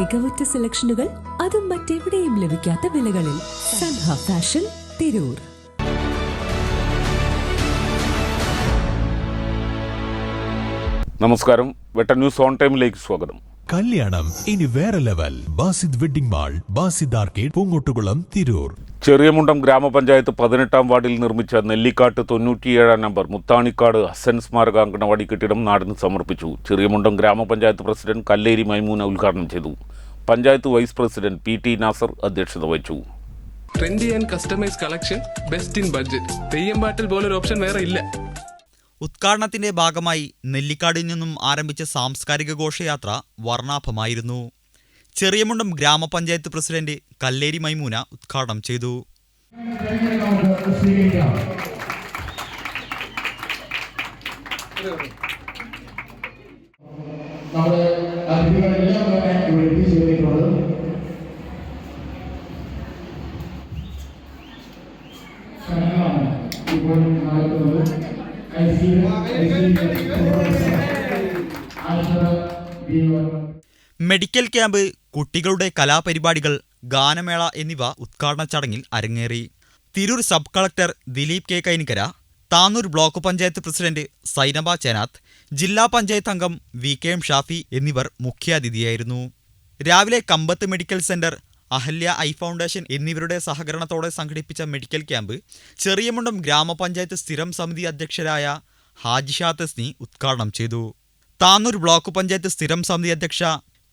മികവുറ്റ സെലക്ഷനുകൾ, അതും മറ്റെവിടെയും ലഭിക്കാത്ത വിലകളിൽ. സൻഹ ഫാഷൻ, തിരൂർ. നമസ്കാരം. വെട്ട ന്യൂസ് ഓൺ ടൈമിലേക്ക് സ്വാഗതം. കല്യാണം ഇനി വേറെ level. Basid wedding mall, Basid arcade, Poonkottukulam, Tirur. Cheriyamundam grama panchayat 18-ാം വാർഡിൽ നിർമ്മിച്ച നെല്ലിക്കാട്ട് 97-ാം നമ്പർ മുത്താണിക്കാട് ഹസൻ സ്മാരക അങ്കണവാടി കെട്ടിടം നാടിന് സമർപ്പിച്ചു. ചെറിയമുണ്ടം ഗ്രാമപഞ്ചായത്ത് പ്രസിഡന്റ് കല്ലേരി മൈമൂന ഉദ്ഘാടനം ചെയ്തു. Panchayat vice president PT Nasar അധ്യക്ഷത വഹിച്ചു. Trendy and customize collection, best in budget. തെയ്യമ്പാട്ടിൽ പോലൊരു ഓപ്ഷൻ വേറെ ഇല്ല. ഉദ്ഘാടനത്തിന്റെ ഭാഗമായി നെല്ലിക്കാടിൽ നിന്നും ആരംഭിച്ച സാംസ്കാരിക ഘോഷയാത്ര വർണ്ണാഭമായിരുന്നു. ചെറിയമുണ്ടം ഗ്രാമപഞ്ചായത്ത് പ്രസിഡന്റ് കല്ലേരി മൈമൂന ഉദ്ഘാടനം ചെയ്തു. മെഡിക്കൽ ക്യാമ്പ്, കുട്ടികളുടെ കലാപരിപാടികൾ, ഗാനമേള എന്നിവ ഉദ്ഘാടന ചടങ്ങിൽ അരങ്ങേറി. Tirur sub collector Dileep K. Kainikkara, Tanur block panchayat president Sainaba Chenath, ജില്ലാ പഞ്ചായത്ത് അംഗം VKM ഷാഫി എന്നിവർ മുഖ്യാതിഥിയായിരുന്നു. രാവിലെ Kambath medical centre, Ahalya eye foundation എന്നിവരുടെ സഹകരണത്തോടെ സംഘടിപ്പിച്ച മെഡിക്കൽ ക്യാമ്പ് ചെറിയമുണ്ടം ഗ്രാമപഞ്ചായത്ത് സ്ഥിരം സമിതി അധ്യക്ഷരായ ഹാജിഷ തസ്നി ഉദ്ഘാടനം ചെയ്തു. താന്നൂർ ബ്ലോക്ക് പഞ്ചായത്ത് സ്ഥിരം സമിതി അധ്യക്ഷ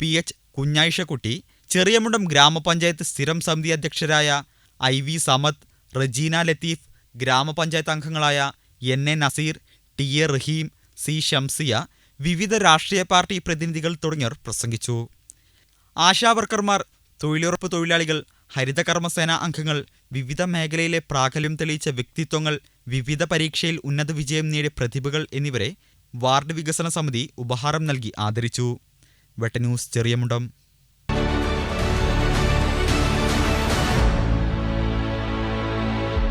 PH കുഞ്ഞായിഷക്കുട്ടി, ചെറിയമുണ്ടം ഗ്രാമപഞ്ചായത്ത് സ്ഥിരം സമിതി അധ്യക്ഷരായ IV സമദ്, റജീന ലത്തീഫ്, ഗ്രാമപഞ്ചായത്ത് അംഗങ്ങളായ NA നസീർ, TA റഹീം, C ഷംസിയ, വിവിധ രാഷ്ട്രീയ പാർട്ടി പ്രതിനിധികൾ തുടങ്ങിയവർ പ്രസംഗിച്ചു. ആശാവർക്കർമാർ, തൊഴിലുറപ്പ് തൊഴിലാളികൾ, ഹരിതകർമ്മസേന അംഗങ്ങൾ, വിവിധ മേഖലയിലെ പ്രാഗൽഭ്യം തെളിയിച്ച വ്യക്തിത്വങ്ങൾ, വിവിധ പരീക്ഷയിൽ ഉന്നത വിജയം നേടിയ പ്രതിഭകൾ എന്നിവരെ വാർഡ് വികസന സമിതി ഉപഹാരം നൽകി ആദരിച്ചു. വെട്ട ന്യൂസ്, ചെറിയമുണ്ടം.